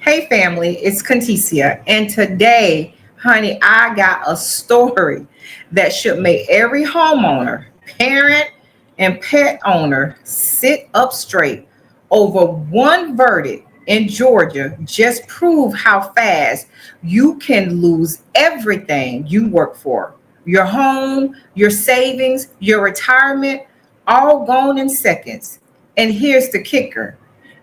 Hey family, it's Conticia, and today, honey, I got a story that should make every homeowner, parent, and pet owner sit up straight over one verdict in Georgia. Just prove how fast you can lose everything you work for. Your home, your savings, your retirement, all gone in seconds. And here's the kicker,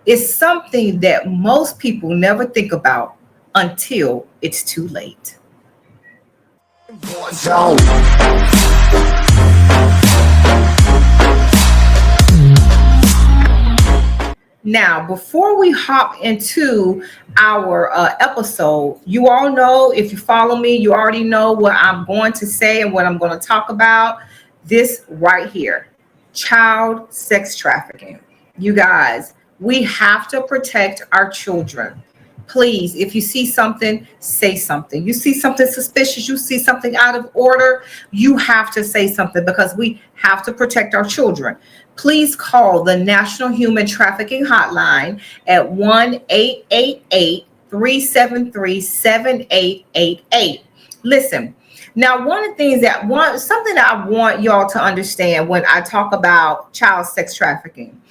is something that most people never think about until it's too late. Now, before we hop into our episode, you all know, if you follow me, you already know what I'm going to say and what I'm going to talk about. This right here, child sex trafficking. You guys, we have to protect our children. Please, if you see something, say something. You see something suspicious, you see something out of order, you have to say something because we have to protect our children. Please call the National Human Trafficking Hotline at 1-888-373-7888. Listen, now one of the things something that I want y'all to understand when I talk about child sex trafficking,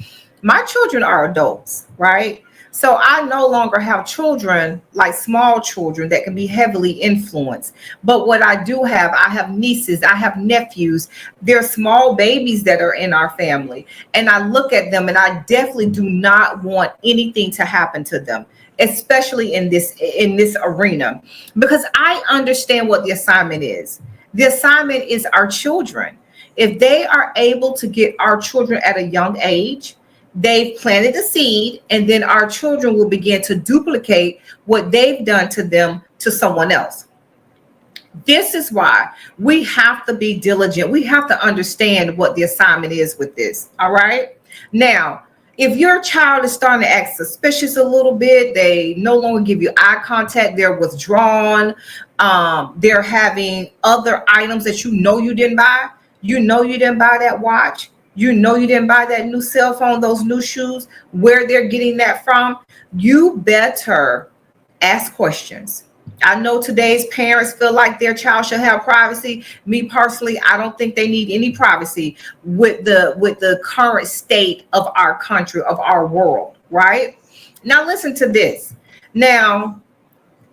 my children are adults, right? So I no longer have children, like small children that can be heavily influenced. But what I have nieces, I have nephews. They're small babies that are in our family. And I look at them and I definitely do not want anything to happen to them, especially in this arena, because I understand what the assignment is. The assignment is our children. If they are able to get our children at a young age, they've planted a seed, and then our children will begin to duplicate what they've done to them to someone else. This is why we have to be diligent. We have to understand what the assignment is with this. All right. Now, if your child is starting to act suspicious a little bit, they no longer give you eye contact, they're withdrawn, they're having other items that you didn't buy. You know you didn't buy that watch. You know you didn't buy that new cell phone, those new shoes, where they're getting that from. You better ask questions. I know today's parents feel like their child should have privacy. Me personally, I don't think they need any privacy with the current state of our country, of our world, right? Now listen to this. Now,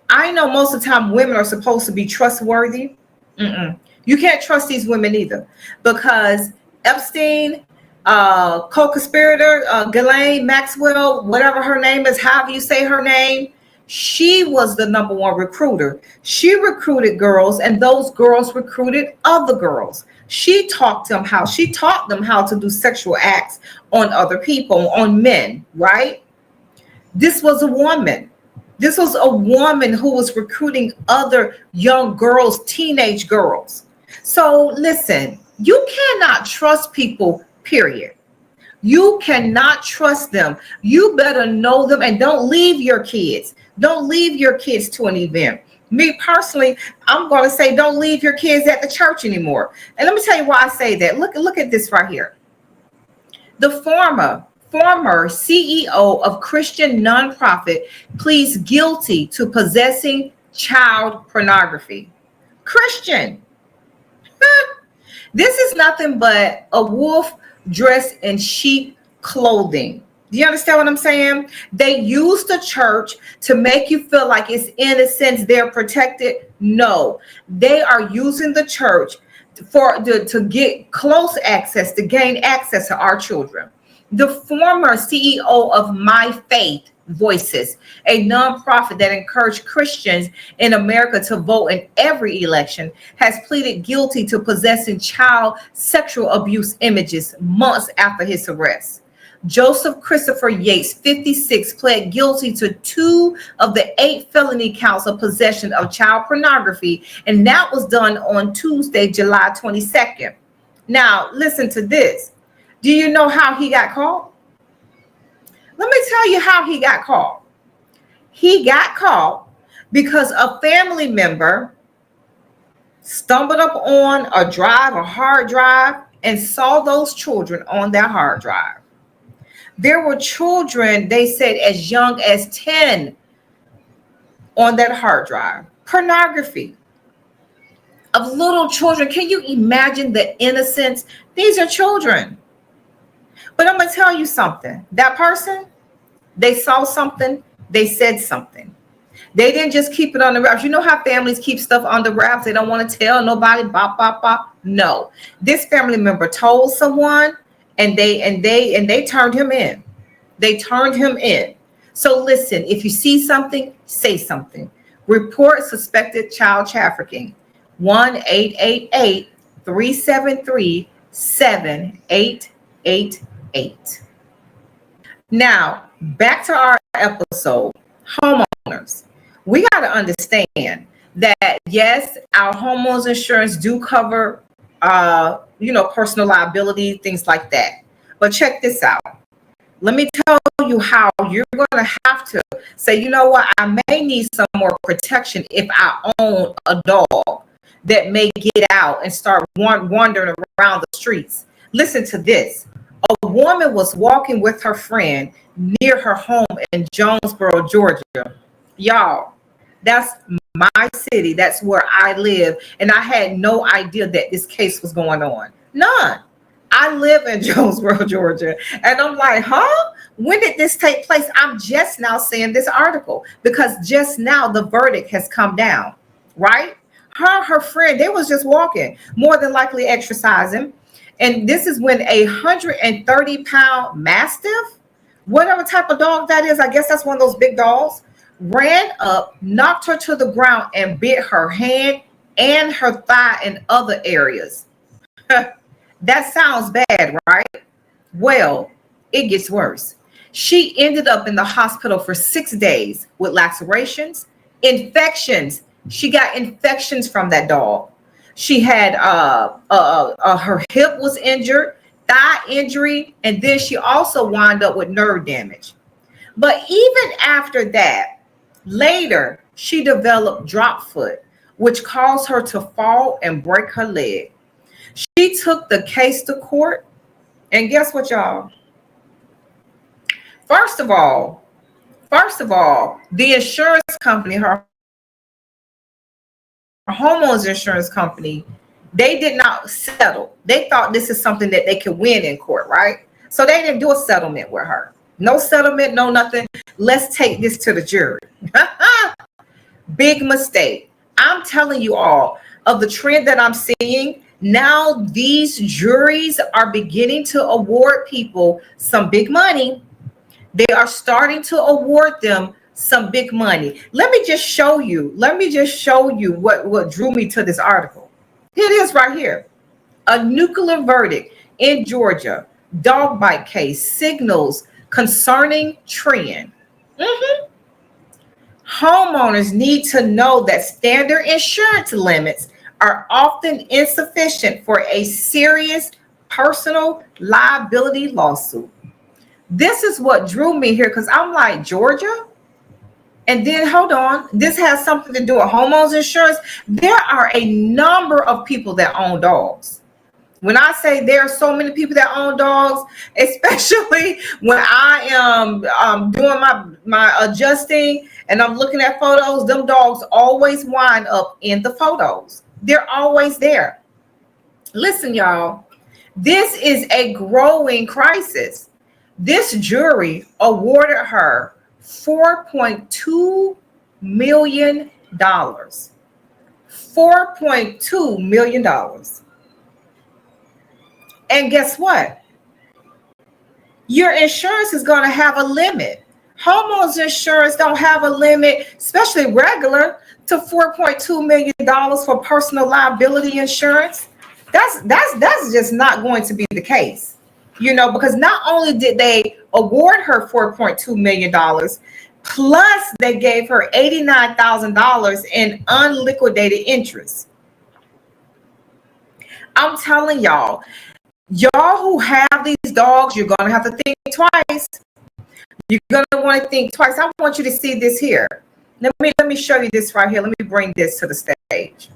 I know most of the time women are supposed to be trustworthy. You can't trust these women either, because Epstein, co-conspirator, Ghislaine Maxwell, whatever her name is, however you say her name, she was the number one recruiter. She recruited girls, and those girls recruited other girls. She taught them how to do sexual acts on other people, on men, right? This was a woman. This was a woman who was recruiting other young girls, teenage girls. So listen, you cannot trust people, period. You cannot trust them. You better know them, and don't leave your kids. Don't leave your kids to an event. Me personally, I'm going to say don't leave your kids at the church anymore. And let me tell you why I say that. Look at this right here. The former CEO of Christian nonprofit pleads guilty to possessing child pornography. Christian. This is nothing but a wolf dressed in sheep clothing. Do you understand what I'm saying? They use the church to make you feel like it's innocent, they're protected. No, they are using the church to get close access, to gain access to our children. The former CEO of My Faith Voices, a nonprofit that encouraged Christians in America to vote in every election, has pleaded guilty to possessing child sexual abuse images months after his arrest. Joseph Christopher Yates, 56, pled guilty to 2 of the 8 felony counts of possession of child pornography, and that was done on Tuesday, July 22nd. Now, listen to this. Do you know how he got caught? Let me tell you how he got caught. He got caught because a family member stumbled up on a hard drive, and saw those children on that hard drive. There were children, they said, as young as 10 on that hard drive. Pornography of little children. Can you imagine the innocence? These are children. But I'm going to tell you something. That person, they saw something, they said something. They didn't just keep it on the wraps. You know how families keep stuff on the wraps? They don't want to tell nobody. Bop, bop, bop. No. This family member told someone, and they turned him in. They turned him in. So listen, if you see something, say something. Report suspected child trafficking. 1-888-373-7888. Now, back to our episode, homeowners. We got to understand that, yes, our homeowners insurance do cover, personal liability, things like that. But check this out. Let me tell you how you're going to have to say, you know what, I may need some more protection if I own a dog that may get out and start wandering around the streets. Listen to this. A woman was walking with her friend near her home in Jonesboro, Georgia. Y'all, that's my city. That's where I live. And I had no idea that this case was going on. None. I live in Jonesboro, Georgia. And I'm like, huh? When did this take place? I'm just now seeing this article because just now the verdict has come down, right? Her friend, they was just walking, more than likely exercising. And this is when a 130-pound Mastiff, whatever type of dog that is, I guess that's one of those big dogs, ran up, knocked her to the ground, and bit her hand and her thigh and other areas. That sounds bad, right? Well, it gets worse. She ended up in the hospital for 6 days with lacerations, infections. She got infections from that dog. She had her hip was injured, thigh injury, and then she also wound up with nerve damage. But even after that, later, she developed drop foot, which caused her to fall and break her leg. She took the case to court, and guess what, y'all? First of all, the insurance company, her homeowners insurance company, they did not settle. They thought this is something that they could win in court, right? So they didn't do a settlement with her. No settlement, no nothing. Let's take this to the jury. Big mistake. I'm telling you all of the trend that I'm seeing. Now these juries are beginning to award people some big money. They are starting to award them some big money. Let me just show you what drew me to this article. Here it is right here. A nuclear verdict in Georgia. Dog bite case signals concerning trend. Homeowners need to know that standard insurance limits are often insufficient for a serious personal liability lawsuit. This is what drew me here because I'm like, Georgia? And then hold on, this has something to do with homeowners insurance. There are a number of people that own dogs. When I say there are so many people that own dogs, especially when I am doing my adjusting and I'm looking at photos, them dogs always wind up in the photos. They're always there. Listen, y'all, this is a growing crisis. This jury awarded her $4.2 million. $4.2 million. And guess what? Your insurance is going to have a limit. Homeowners insurance don't have a limit, especially regular, to $4.2 million for personal liability insurance. That's just not going to be the case. Because not only did they award her $4.2 million, plus they gave her $89,000 in unliquidated interest. I'm telling y'all who have these dogs, you're going to have to think twice. You're going to want to think twice. I want you to see this here. Let me show you this right here. Let me bring this to the stage.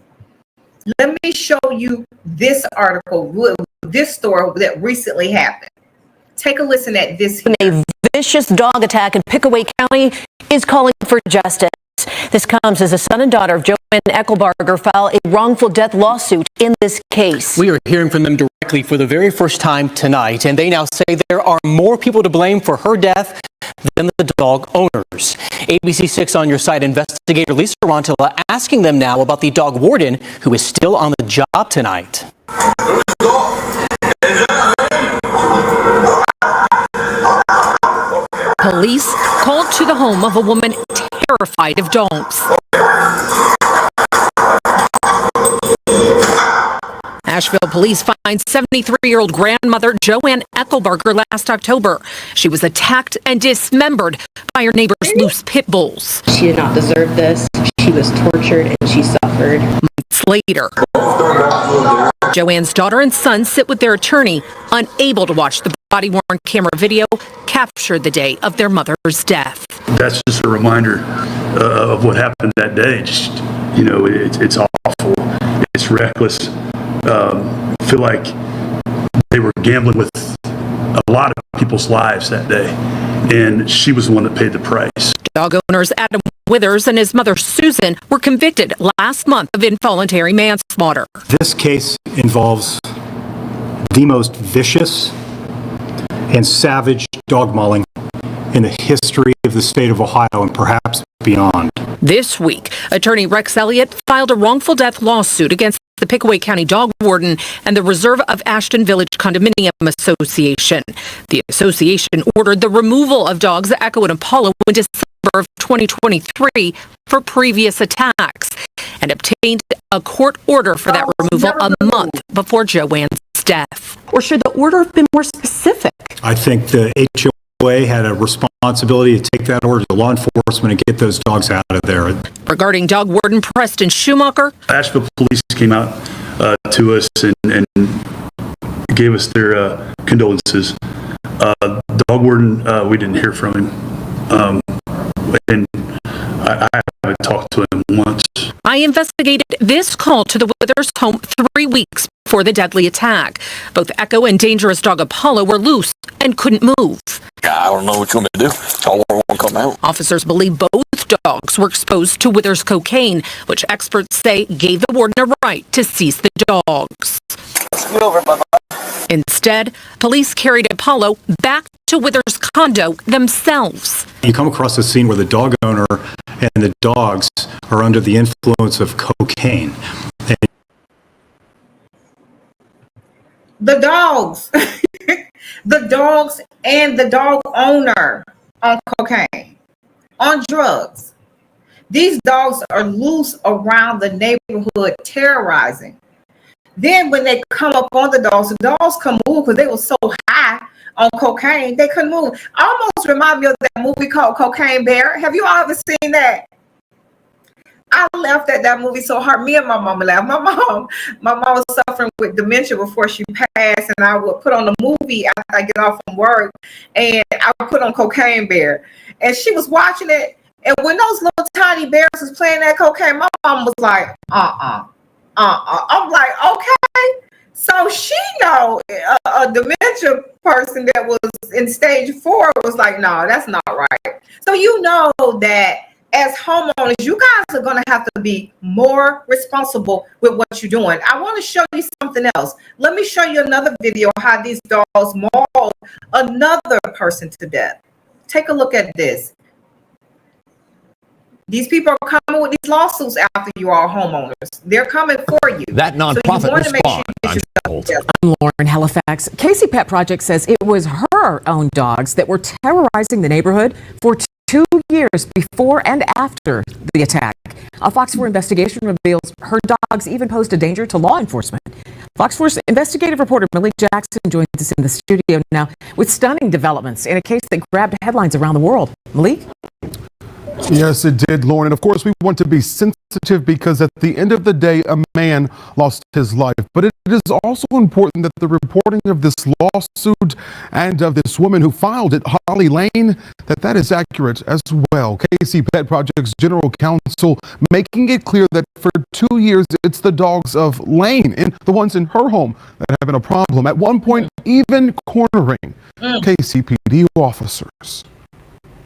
Let me show you this article, this story that recently happened. Take a listen at this here. A vicious dog attack in Pickaway County is calling for justice. This comes as the son and daughter of Joanne Eckelbarger file a wrongful death lawsuit in this case. We are hearing from them directly for the very first time tonight, and they now say there are more people to blame for her death than the dog owners. ABC6 On Your Side investigator Lisa Rantala asking them now about the dog warden who is still on the job tonight. Police called to the home of a woman terrified of dogs. Asheville police find 73-year-old grandmother Joanne Eckelbarger last October. She was attacked and dismembered by her neighbor's loose pit bulls. She did not deserve this. She was tortured and she suffered. Months later, Joanne's daughter and son sit with their attorney, unable to watch the body-worn camera video capture the day of their mother's death. That's just a reminder of what happened that day. Just, you know, it's awful. It's reckless. I feel like they were gambling with a lot of people's lives that day, and she was the one that paid the price. Dog owners Adam Withers and his mother Susan were convicted last month of involuntary manslaughter. This case involves the most vicious and savage dog mauling in the history of the state of Ohio and perhaps beyond. This week, attorney Rex Elliott filed a wrongful death lawsuit against the Pickaway County Dog Warden and the Reserve of Ashton Village Condominium Association. The association ordered the removal of dogs Echo and Apollo in December of 2023 for previous attacks and obtained a court order for that removal a month before Joanne's death. Or should the order have been more specific? I think the HOA had a responsibility to take that order to law enforcement and get those dogs out of there. Regarding dog warden Preston Schumacher, Asheville police came out to us and gave us their condolences. Dog warden, we didn't hear from him. And I haven't talked to him once. I investigated this call to the Withers home 3 weeks before the deadly attack. Both Echo and dangerous dog Apollo were loose and couldn't move. I don't know what you want me to do. So I won't come out. Officers believe both dogs were exposed to Withers cocaine, which experts say gave the warden a right to seize the dogs. Scoot over, bye-bye. Instead, police carried Apollo back to Withers' condo themselves. You come across a scene where the dog owner and the dogs are under the influence of cocaine. The dogs, the dogs and the dog owner on cocaine, on drugs. These dogs are loose around the neighborhood terrorizing. Then when they come up on the dogs can move because they were so high on cocaine, they couldn't move. Almost remind me of that movie called Cocaine Bear. Have you all ever seen that? I laughed at that movie so hard. Me and my mama laughed. My mom was suffering with dementia before she passed, and I would put on the movie after I get off from work, and I would put on Cocaine Bear. And she was watching it, and when those little tiny bears was playing that cocaine, my mom was like, I'm like, okay. So she know a dementia person that was in stage 4 was like, no, that's not right. So you know that as homeowners, you guys are going to have to be more responsible with what you're doing. I want to show you something else. Let me show you another video how these dogs mauled another person to death. Take a look at this. These people are coming with these lawsuits after you are homeowners. They're coming for you. That nonprofit response. I'm Lauren Halifax. Casey Pet Project says it was her own dogs that were terrorizing the neighborhood for 2 years before and after the attack. A Fox 4 investigation reveals her dogs even posed a danger to law enforcement. Fox 4's investigative reporter Malik Jackson joins us in the studio now with stunning developments in a case that grabbed headlines around the world. Malik? Yes, it did, Lauren. And of course, we want to be sensitive because at the end of the day, a man lost his life. But it is also important that the reporting of this lawsuit and of this woman who filed it, Holly Lane, that is accurate as well. KC Pet Project's general counsel making it clear that for 2 years, it's the dogs of Lane and the ones in her home that have been a problem. At one point, even cornering KCPD officers.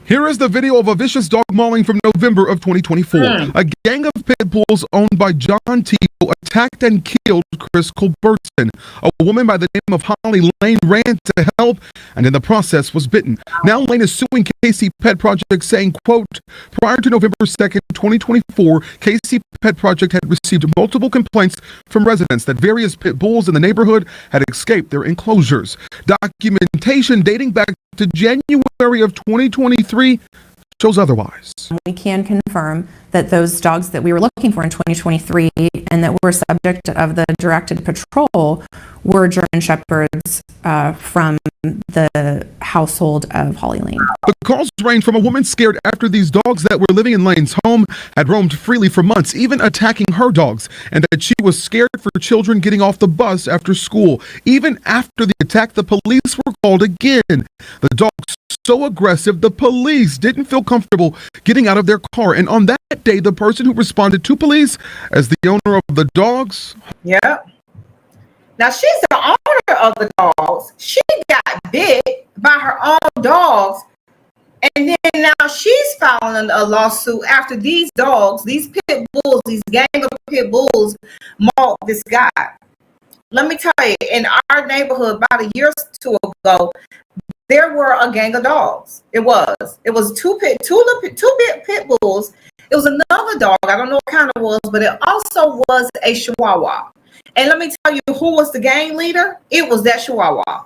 Here is the video of a vicious dog mauling from November of 2024. A gang of pit bulls owned by John Tebow attacked and killed Chris Culbertson. A woman by the name of Holly Lane ran to help and in the process was bitten. Now Lane is suing KC Pet Project, saying, quote, prior to November 2nd, 2024, KC Pet Project had received multiple complaints from residents that various pit bulls in the neighborhood had escaped their enclosures. Documentation dating back to January of 2023 shows otherwise. We can confirm that those dogs that we were looking for in 2023 and that were subject of the directed patrol were German Shepherds from the household of Holly Lane. The calls range from a woman scared after these dogs that were living in Lane's home had roamed freely for months, even attacking her dogs, and that she was scared for children getting off the bus after school. Even after the attack, the police were called again. The dogs so aggressive, the police didn't feel comfortable getting out of their car. And on that day, the person who responded to police as the owner of the dogs. Yeah. Now she's the owner of the dogs. She got bit by her own dogs. And then now she's filing a lawsuit after these dogs, these pit bulls, these gang of pit bulls mauled this guy. Let me tell you, in our neighborhood about a year or two ago, there were a gang of dogs. It was two pit bulls. It was another dog. I don't know what kind it was, but it also was a Chihuahua. And let me tell you who was the gang leader. It was that Chihuahua.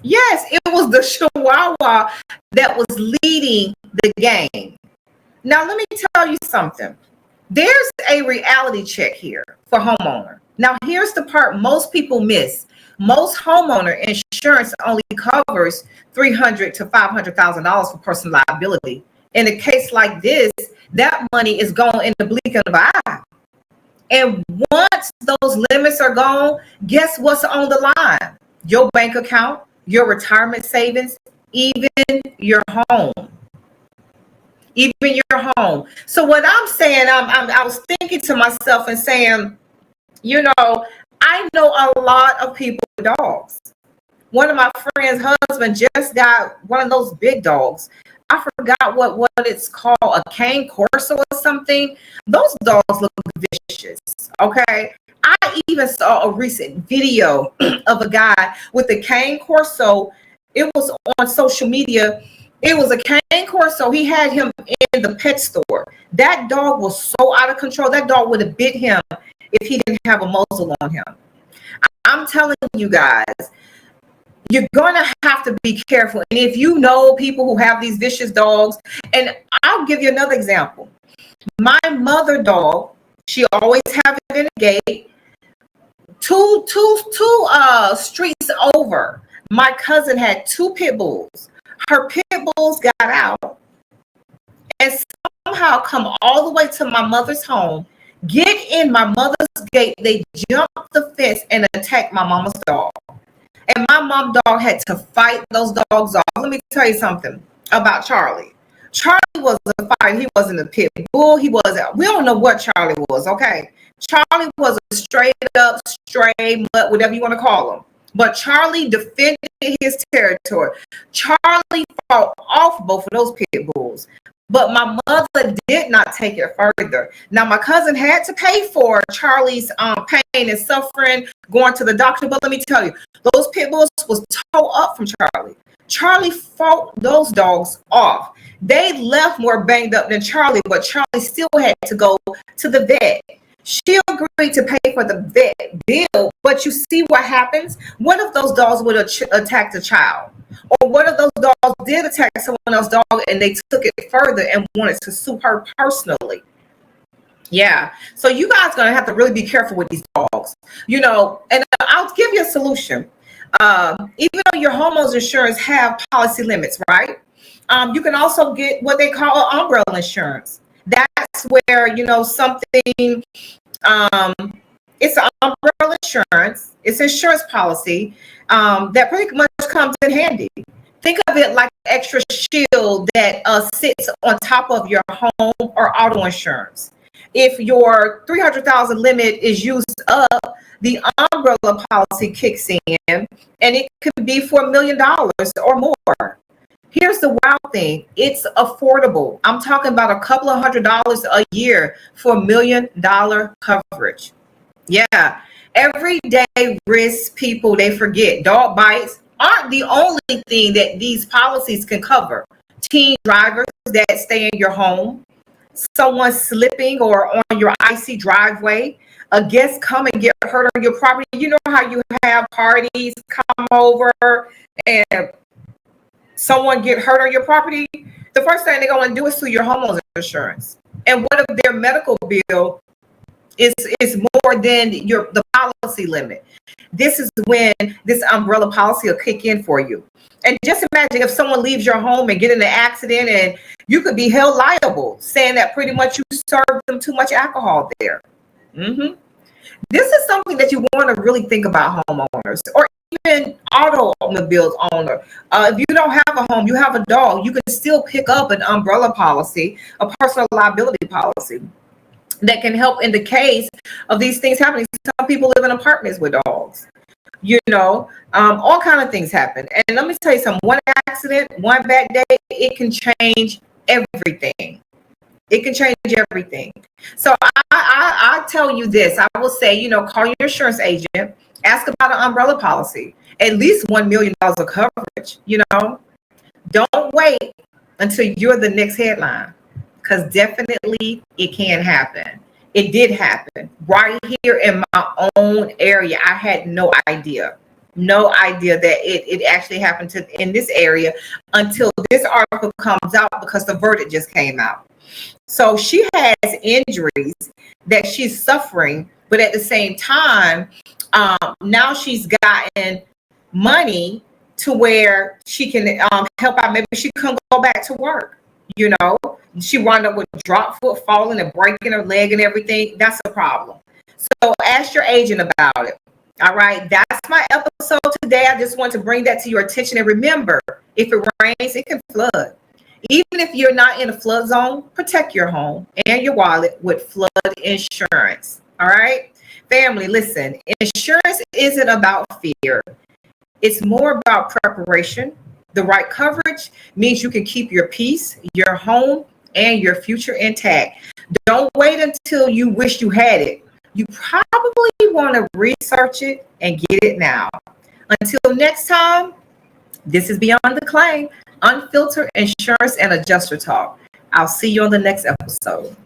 Yes, it was the Chihuahua that was leading the gang. Now, let me tell you something. There's a reality check here for homeowner. Now, here's the part most people miss. Most homeowner insurance only covers $300,000 to $500,000 for personal liability. In a case like this, that money is gone in the blink of an eye. And once those limits are gone, guess what's on the line? Your bank account, your retirement savings, even your home. Even your home. So what I'm saying, I was thinking to myself and saying, you know, I know a lot of people with dogs. One of my friends' husband just got one of those big dogs. I forgot what it's called, a cane corso or something. Those dogs look vicious, okay? I even saw a recent video of a guy with a cane corso. It was on social media. It was a cane corso. He had him in the pet store. That dog was so out of control. That dog would have bit him if he didn't have a muzzle on him. I'm telling you guys, you're going to have to be careful. And if you know people who have these vicious dogs, and I'll give you another example. My mother dog, she always have it in a gate. Two streets over, my cousin had two pit bulls. Her pit bulls got out and somehow come all the way to my mother's home, get in my mother's gate. They jumped the fence and attacked my mama's dog. And my mom dog had to fight those dogs off. Let me tell you something about Charlie. Charlie was a fight. He wasn't a pit bull. We don't know what Charlie was, okay? Charlie was a straight up, stray mutt, whatever you want to call him. But Charlie defended his territory. Charlie fought off both of those pit bulls. But my mother did not take it further. Now, my cousin had to pay for Charlie's pain and suffering, going to the doctor. But let me tell you, those pit bulls was tore up from Charlie. Charlie fought those dogs off. They left more banged up than Charlie, but Charlie still had to go to the vet. She agreed to pay for the vet bill, but you see what happens? What if those dogs would have attacked a child? Or what if those dogs did attack someone else's dog and they took it further and wanted to sue her personally? Yeah. So you guys are going to have to really be careful with these dogs. You know, and I'll give you a solution. Even though your homeowners insurance have policy limits, right? You can also get what they call umbrella insurance. That's where, you know, something, it's an umbrella insurance. It's insurance policy that pretty much comes in handy. Think of it like an extra shield that sits on top of your home or auto insurance. If your $300,000 limit is used up, the umbrella policy kicks in, and it could be for $1 million or more. Here's the wild thing. It's affordable. I'm talking about a couple of $100s a year for $1 million coverage. Yeah. Everyday risk, people, they forget. Dog bites aren't the only thing that these policies can cover. Teen drivers that stay in your home, someone slipping or on your icy driveway, a guest come and get hurt on your property. You know how you have parties come over and someone get hurt on your property? The first thing they're going to do is sue your homeowner's insurance. And what if their medical bill is more than the policy limit? This is when this umbrella policy will kick in for you. And just imagine if someone leaves your home and get in an accident, and you could be held liable, saying that pretty much you served them too much alcohol there. This is something that you want to really think about, homeowners, or even automobiles owner. If you don't have a home, you have a dog, you can still pick up an umbrella policy, a personal liability policy that can help in the case of these things happening. Some people live in apartments with dogs. All kind of things happen. And let me tell you something, one accident, one bad day, it can change everything. It can change everything. So I tell you this, I will say, call your insurance agent, ask about an umbrella policy, at least $1 million of coverage. Don't wait until you're the next headline, because definitely it can happen. It did happen right here in my own area. I had no idea that it actually happened in this area until this article comes out, because the verdict just came out. So she has injuries that she's suffering, but at the same time, now she's gotten money to where she can help out. Maybe she can go back to work. She wound up with drop foot, falling and breaking her leg and everything. That's a problem. So ask your agent about it. All right, that's my episode today. I just want to bring that to your attention. And remember, if it rains, it can flood. Even if you're not in a flood zone, protect your home and your wallet with flood insurance. All right, family, listen, insurance isn't about fear. It's more about preparation. The right coverage means you can keep your peace, your home, and your future intact. Don't wait until you wish you had it. You probably want to research it and get it now. Until next time, this is Beyond the Claim, unfiltered insurance and adjuster talk. I'll see you on the next episode.